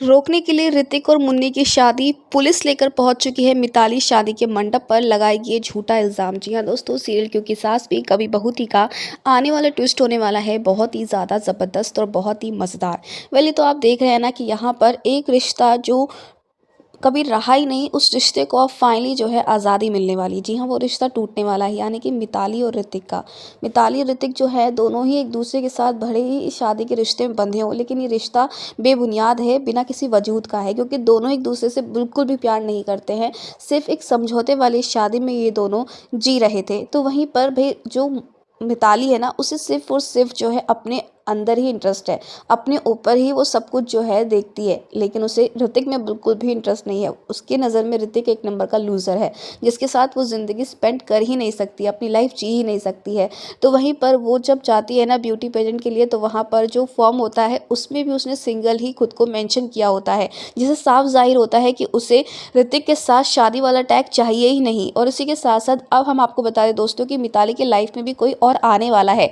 रोकने के लिए ऋतिक और मुन्नी की शादी पुलिस लेकर पहुंच चुकी है। मिताली शादी के मंडप पर लगाएगी ये झूठा इल्जाम। जी हाँ दोस्तों, सीरियल क्योंकि सास भी कभी बहू थी का आने वाला ट्विस्ट होने वाला है बहुत ही ज़्यादा ज़बरदस्त और बहुत ही मज़ेदार। वैसे तो आप देख रहे हैं ना कि यहाँ पर एक रिश्ता जो कभी रहा ही नहीं, उस रिश्ते को अब फाइनली जो है आज़ादी मिलने वाली। जी हाँ, वो रिश्ता टूटने वाला है, यानी कि मिताली और ऋतिक का। मिताली और ऋतिक जो है दोनों ही एक दूसरे के साथ भले ही इस शादी के रिश्ते में बंधे हों, लेकिन ये रिश्ता बेबुनियाद है, बिना किसी वजूद का है, क्योंकि दोनों एक दूसरे से बिल्कुल भी प्यार नहीं करते हैं। सिर्फ एक समझौते वाली इस शादी में ये दोनों जी रहे थे। तो वहीं पर भाई जो मिताली है ना, उसे सिर्फ और सिर्फ जो है अपने अंदर ही इंटरेस्ट है, अपने ऊपर ही वो सब कुछ जो है देखती है, लेकिन उसे ऋतिक में बिल्कुल भी इंटरेस्ट नहीं है। उसकी नज़र में ऋतिक एक नंबर का लूज़र है, जिसके साथ वो ज़िंदगी स्पेंड कर ही नहीं सकती, अपनी लाइफ जी ही नहीं सकती है। तो वहीं पर वो जब जाती है ना ब्यूटी पेजेंट के लिए, तो वहाँ पर जो फॉर्म होता है उसमें भी उसने सिंगल ही खुद को मेंशन किया होता है, जिससे साफ जाहिर होता है कि उसे ऋतिक के साथ शादी वाला टैग चाहिए ही नहीं। और इसी के साथ साथ अब हम आपको बता दें दोस्तों कि मिताली के लाइफ में भी कोई और आने वाला है,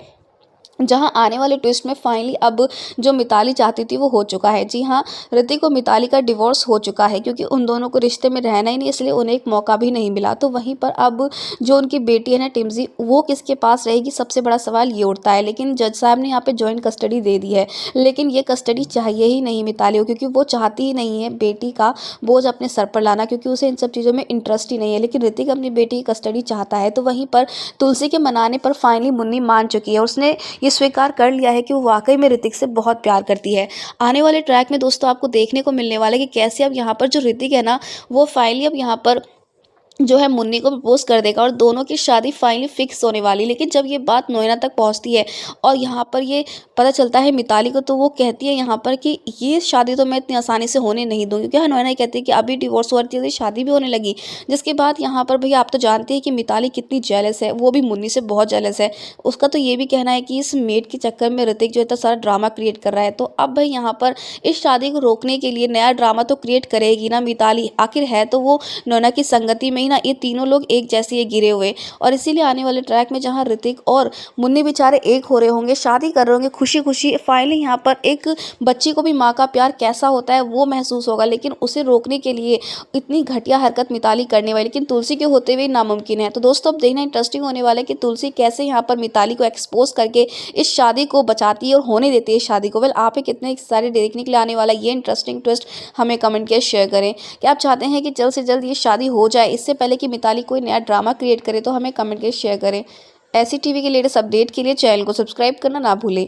जहां आने वाले ट्विस्ट में फाइनली अब जो मिताली चाहती थी वो हो चुका है। जी हाँ, ऋतिक और मिताली का डिवोर्स हो चुका है, क्योंकि उन दोनों को रिश्ते में रहना ही नहीं, इसलिए उन्हें एक मौका भी नहीं मिला। तो वहीं पर अब जो उनकी बेटी है ना टिम्जी, वो किसके पास रहेगी, सबसे बड़ा सवाल ये उठता है। लेकिन जज साहब ने यहाँ पे जॉइंट कस्टडी दे दी है, लेकिन ये कस्टडी चाहिए ही नहीं मिताली को, क्योंकि वो चाहती ही नहीं है बेटी का बोझ अपने सर पर लाना, क्योंकि उसे इन सब चीज़ों में इंटरेस्ट ही नहीं है। लेकिन ऋतिक अपनी बेटी की कस्टडी चाहता है। तो वहीं पर तुलसी के मनाने पर फाइनली मुन्नी मान चुकी है, उसने ये स्वीकार कर लिया है कि वो वाकई में ऋतिक से बहुत प्यार करती है। आने वाले ट्रैक में दोस्तों आपको देखने को मिलने वाला है कि कैसे अब यहाँ पर जो ऋतिक है ना, वो फाइनली अब यहाँ पर जो है मुन्नी को प्रपोज कर देगा और दोनों की शादी फाइनली फिक्स होने वाली। लेकिन जब ये बात नोएना तक पहुंचती है और यहाँ पर ये पता चलता है मिताली को, तो वो कहती है यहाँ पर कि ये शादी तो मैं इतनी आसानी से होने नहीं दूंगी, क्योंकि हाँ, नोएना ये कहती है कि अभी डिवोर्स हुआ थी, शादी भी होने लगी। जिसके बाद यहाँ पर भैया आप तो जानते हैं कि मिताली कितनी जेलस है, वो भी मुन्नी से बहुत जेलस है। उसका तो ये भी कहना है कि इस मेड के चक्कर में ऋतिक जो है इतना सारा ड्रामा क्रिएट कर रहा है। तो अब भाई यहाँ पर इस शादी को रोकने के लिए नया ड्रामा तो क्रिएट करेगी ना मिताली, आखिर है तो वो नोना की संगति में ही ना, ये तीनों लोग एक जैसे ये गिरे हुए। और इसीलिए आने वाले ट्रैक में जहां ऋतिक और मुन्नी बेचारे एक हो रहे होंगे, शादी कर रहे होंगे खुशी खुशी, फाइनली यहाँ पर एक बच्ची को भी माँ का प्यार कैसा होता है वो महसूस होगा। लेकिन उसे रोकने के लिए इतनी घटिया हरकत मिताली करने वाली, लेकिन तुलसी के होते हुए नामुमकिन है। तो दोस्तों अब देखना इंटरेस्टिंग होने वाला है कि तुलसी कैसे यहाँ पर मिताली को एक्सपोज करके इस शादी को बचाती है और होने देती है इस शादी को। वेल, आप ही कितने सारे देखने के लिए आने वाला ये इंटरेस्टिंग ट्विस्ट हमें कमेंट किया शेयर करें। क्या आप चाहते हैं कि जल्द से जल्द ये शादी हो जाए, इससे पहले कि मिताली कोई नया ड्रामा क्रिएट करे? तो हमें कमेंट करके शेयर करें। ऐसी टीवी के लेटेस्ट अपडेट के लिए चैनल को सब्सक्राइब करना ना भूलें।